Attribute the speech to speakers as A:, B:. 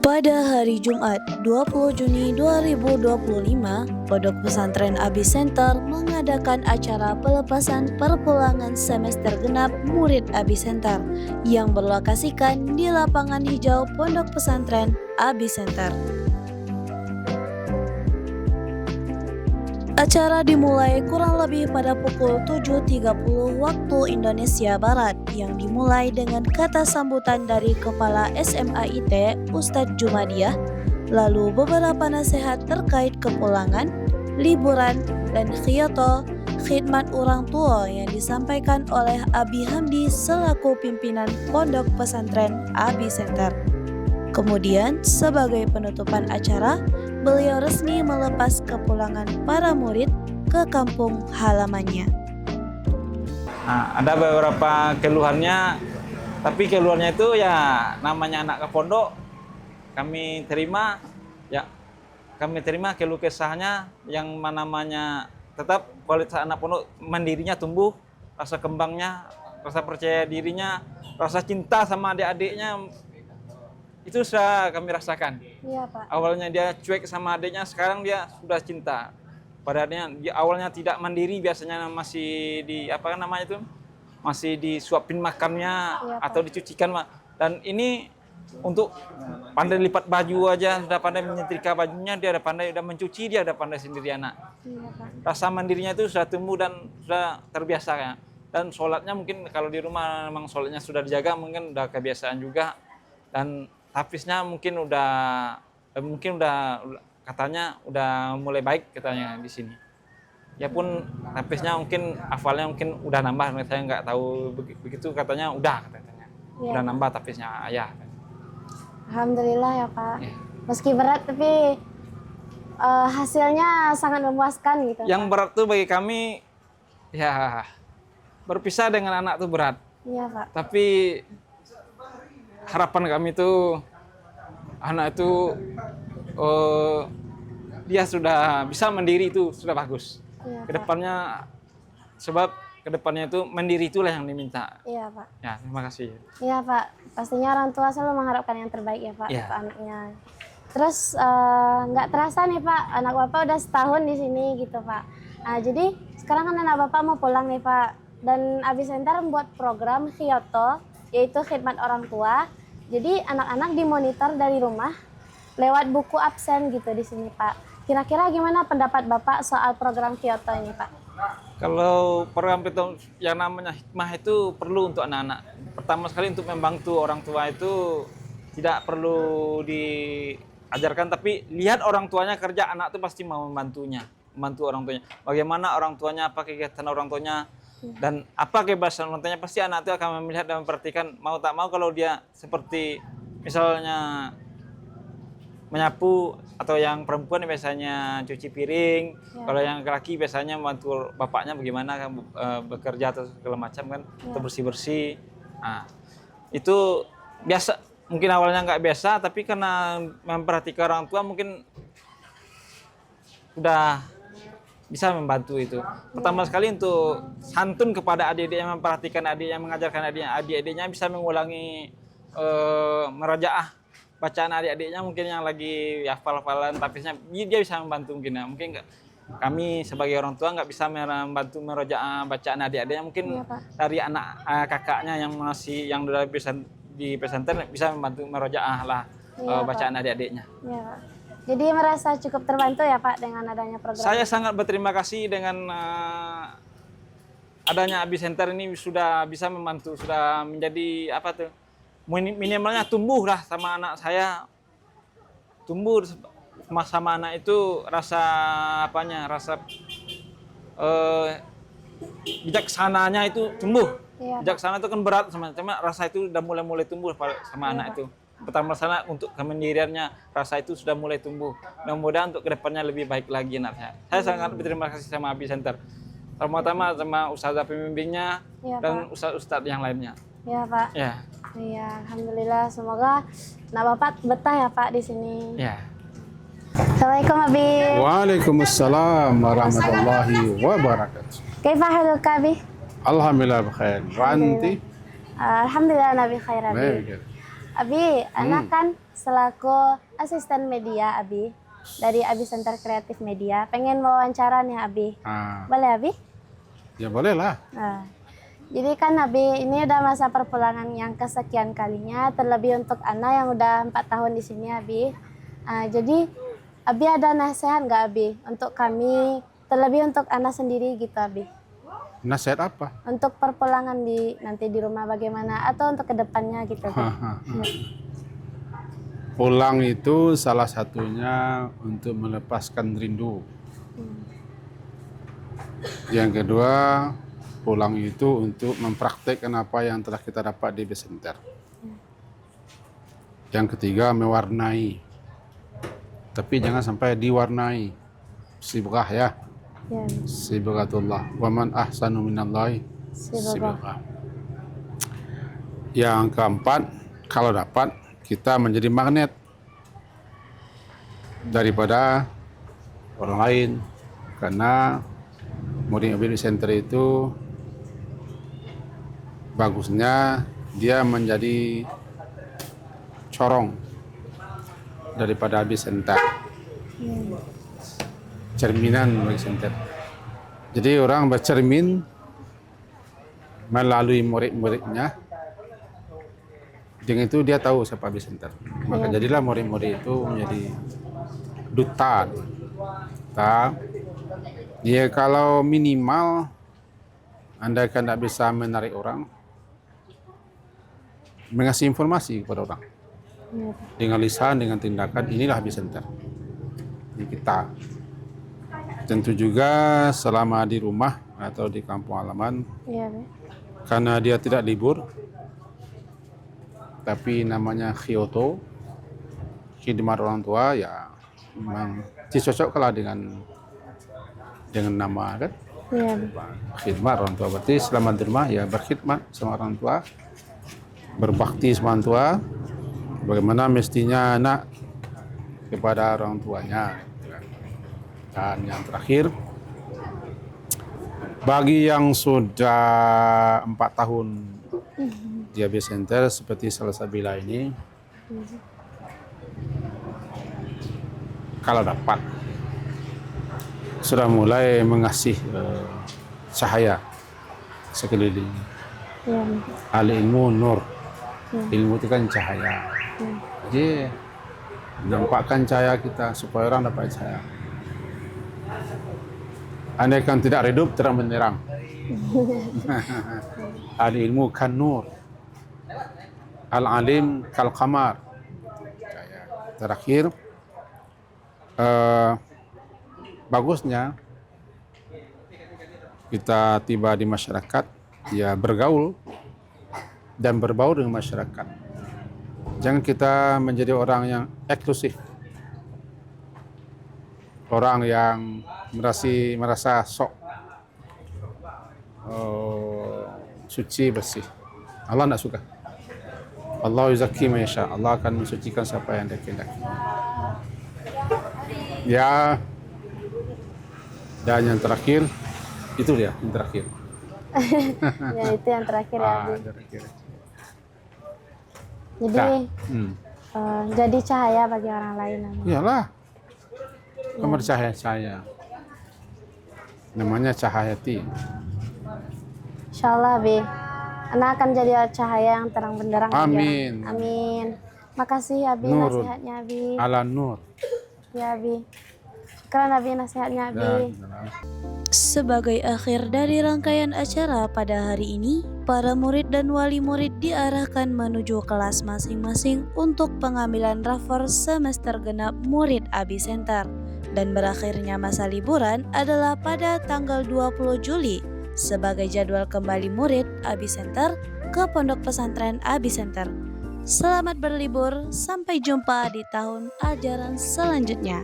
A: Pada hari Jumat, 20 Juni 2025, Pondok Pesantren Abi Center mengadakan acara pelepasan perpulangan semester genap murid Abi Center yang berlokasikan di lapangan hijau Pondok Pesantren Abi Center. Acara dimulai kurang lebih pada pukul 7.30 waktu Indonesia Barat yang dimulai dengan kata sambutan dari Kepala SMA IT Ustadz Jumadiah, lalu beberapa nasihat terkait kepulangan, liburan, dan khiyata khidmat orang tua yang disampaikan oleh Abi Hamdi selaku pimpinan Pondok Pesantren Abi Center. Kemudian, sebagai penutupan acara, beliau resmi melepas kepulangan para murid ke kampung halamannya.
B: Nah, ada beberapa keluhannya, tapi keluhannya itu ya namanya anak ke pondok, kami terima keluh kesahnya yang namanya tetap kualitas anak pondok mandirinya tumbuh, rasa kembangnya, rasa percaya dirinya, rasa cinta sama adik-adiknya. Itu sudah kami rasakan.
C: Iya, Pak.
B: Awalnya dia cuek sama adiknya, sekarang dia sudah cinta. Padahal dia awalnya tidak mandiri, biasanya masih masih disuapin makannya,
C: Iya,
B: atau dicucikan. Dan ini untuk pandai lipat baju aja, sudah pandai menyetrika bajunya, dia udah pandai, udah mencuci, dia udah pandai sendiri anak.
C: Iya, Pak.
B: Rasa mandirinya itu sudah tumbuh dan sudah terbiasa ya. Dan sholatnya mungkin kalau di rumah memang sholatnya sudah dijaga, mungkin udah kebiasaan juga. Dan tafiznya mungkin udah katanya udah mulai baik katanya di sini. Ya pun tafiznya mungkin hafalnya mungkin udah nambah, saya nggak tahu begitu katanya katanya.
C: Ya.
B: Udah nambah tafiznya ayah.
C: Alhamdulillah ya, Pak.
B: Ya.
C: Meski berat tapi hasilnya sangat memuaskan gitu.
B: Yang
C: Pak.
B: berat tuh bagi kami ya berpisah dengan anak tuh berat.
C: Iya, Pak.
B: Tapi harapan kami itu anak itu dia sudah bisa mandiri, itu sudah bagus.
C: Iya,
B: Kedepannya sebab kedepannya itu mandiri itulah yang diminta.
C: Iya, Pak.
B: Ya, terima kasih.
C: Iya, Pak. Pastinya orang tua selalu mengharapkan yang terbaik ya, Pak,
B: Iya.
C: untuk anaknya. Terus nggak terasa nih, Pak, anak Bapak udah setahun di sini gitu, Pak. Nah, jadi sekarang kan anak Bapak mau pulang nih, Pak. Dan Abi Center membuat program Khiyoto, yaitu khidmat orang tua. Jadi anak-anak dimonitor dari rumah lewat buku absen gitu di sini, Pak. Kira-kira gimana pendapat Bapak soal program Khiyoto ini, Pak?
B: Kalau program itu yang namanya hikmah itu perlu untuk anak-anak. Pertama sekali untuk membantu orang tua itu tidak perlu diajarkan, tapi lihat orang tuanya kerja, anak itu pasti mau membantu orang tuanya. Bagaimana orang tuanya, apa kegiatan orang tuanya, dan apa kebiasaan orang tuanya, pasti anak itu akan melihat dan memperhatikan. Mau tak mau kalau dia seperti misalnya menyapu, atau yang perempuan biasanya cuci piring, kalau yang laki biasanya membantu bapaknya bagaimana kan bekerja atau segala macam kan, atau bersih-bersih. Nah, itu biasa, mungkin awalnya nggak biasa, tapi karena memperhatikan orang tua mungkin udah bisa membantu itu. Pertama sekali untuk santun kepada adik-adik, yang memperhatikan adik, yang mengajarkan adik-adiknya bisa mengulangi merajaah bacaan adik-adiknya, mungkin yang lagi hafal-hafalan tafiznya, dia bisa membantu mungkin ya. Mungkin kami sebagai orang tua nggak bisa membantu merajaah bacaan adik-adiknya, mungkin dari anak kakaknya yang udah di pesantren bisa membantu merajaah lah bacaan adik-adiknya.
C: Iya, Pak. Jadi merasa cukup terbantu ya, Pak, dengan adanya program?
B: Saya sangat berterima kasih dengan adanya Abi Center ini, sudah bisa membantu, sudah menjadi minimalnya tumbuh lah sama anak saya, tumbuh sama anak itu rasa bijaksananya itu tumbuh.
C: Iya,
B: Bijaksana itu kan berat cuma rasa itu udah mulai tumbuh sama anak itu. Pertama sana untuk kemandiriannya, rasa itu sudah mulai tumbuh. Mudah-mudahan untuk kedepannya lebih baik lagi anak saya. Saya sangat berterima kasih sama Abi Center. Terutama sama ustazah pembimbingnya dan ustaz-ustaz yang lainnya.
C: Iya, Pak.
B: Ya.
C: Iya, alhamdulillah. Semoga anak Bapak betah ya, Pak, di sini.
B: Ya.
C: Assalamualaikum, Abi.
D: Waalaikumsalam warahmatullahi wabarakatuh.
C: Kaifa haluka, Abi?
D: Alhamdulillah bkhair. Wa anti?
C: Alhamdulillah, Nabi khair, Abi.
D: Baik.
C: Abi, anak kan selaku asisten media Abi dari Abi Center Kreatif Media. Pengen wawancara nih Abi. Boleh Abi?
D: Ya boleh lah.
C: Nah, jadi kan Abi ini udah masa perpulangan yang kesekian kalinya, terlebih untuk Ana yang udah 4 tahun di sini Abi. Jadi Abi ada nasihat nggak Abi untuk kami, terlebih untuk Ana sendiri gitu Abi?
D: Nasihat apa?
C: Untuk perpulangan nanti di rumah bagaimana atau untuk kedepannya gitu Abi?
D: Pulang itu salah satunya untuk melepaskan rindu. Yang kedua, pulang itu untuk mempraktekkan apa yang telah kita dapat di Abi Center. Yang ketiga, mewarnai. Tapi jangan sampai diwarnai. Sibghah ya.
C: Ya,
D: Sibghatullah. Wa man ahsanu minallahi
C: sibghah.
D: sibghah. Yang keempat, kalau dapat kita menjadi magnet daripada orang lain, karena murid Abi Center itu bagusnya dia menjadi corong daripada Abi Center, cerminan Abi Center. Jadi orang bercermin melalui murid-muridnya, dengan itu dia tahu siapa Abi Center. Maka jadilah murid-murid itu menjadi duta. Ya kalau minimal Anda kan tidak bisa menarik orang, mengasih informasi kepada orang dengan lisan, dengan tindakan. Inilah Abi Center. Ini kita. Tentu juga selama di rumah atau di kampung halaman,
C: Iya, Abi.
D: karena dia tidak libur, tapi namanya khioto, khidmat orang tua, ya memang cocoklah dengan nama kan.
C: Iya, Abi.
D: Khidmat orang tua berarti selama di rumah ya berkhidmat sama orang tua, berbakti sama orang tua, bagaimana mestinya anak kepada orang tuanya. Dan yang terakhir, bagi yang sudah 4 tahun di Abi Center seperti Salsabila ini, kalau dapat sudah mulai mengasih cahaya sekeliling.
C: Iya, Abi.
D: Al ilmu nur, ilmu itu kan cahaya. Jadi nampakkan cahaya kita supaya orang dapat cahaya. Andai kan tidak redup, terang benderang. Al ilmu kan nur, al alim kal qamar. Terakhir, bagusnya kita tiba di masyarakat, ya bergaul dan berbaur dengan masyarakat. Jangan kita menjadi orang yang eksklusif, orang yang merasa sok suci bersih. Allah tidak suka. Allah yuzakki man yasha. Allah akan mensucikan siapa yang dia kehendaki. Ya, dan yang terakhir itu dia yang terakhir.
C: Ya, itu yang terakhir ya, Abi.
D: Terakhir.
C: Jadi jadi cahaya bagi orang lain. Abi.
D: Iyalah, nomor cahaya. Namanya cahayati.
C: Insyaallah, Abi. Anak akan jadi cahaya yang terang benderang. bagi
D: Amin.
C: orang. Amin. Makasih Abi
D: Nurun.
C: nasihatnya Abi.
D: Ala nur.
C: Ya Abi. Syukran Abi nasihatnya Abi.
A: Sebagai akhir dari rangkaian acara pada hari ini, para murid dan wali murid diarahkan menuju kelas masing-masing untuk pengambilan rapor semester genap murid Abi Center. Dan berakhirnya masa liburan adalah pada tanggal 20 Juli sebagai jadwal kembali murid Abi Center ke Pondok Pesantren Abi Center. Selamat berlibur, sampai jumpa di tahun ajaran selanjutnya.